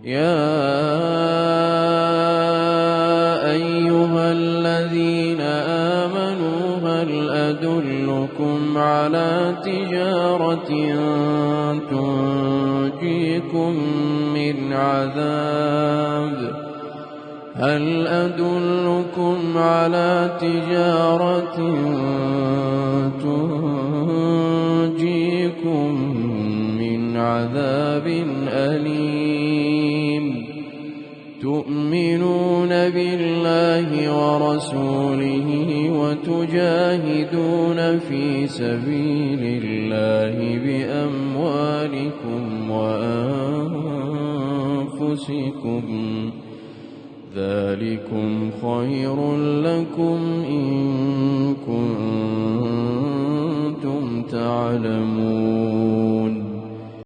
يا أيها الذين آمنوا هل أدلكم على تجارة تنجيكم من عذاب أليم تؤمنون بالله ورسوله وتجاهدون في سبيل الله بأموالكم وأنفسكم ذلكم خير لكم إن كنتم تعلمون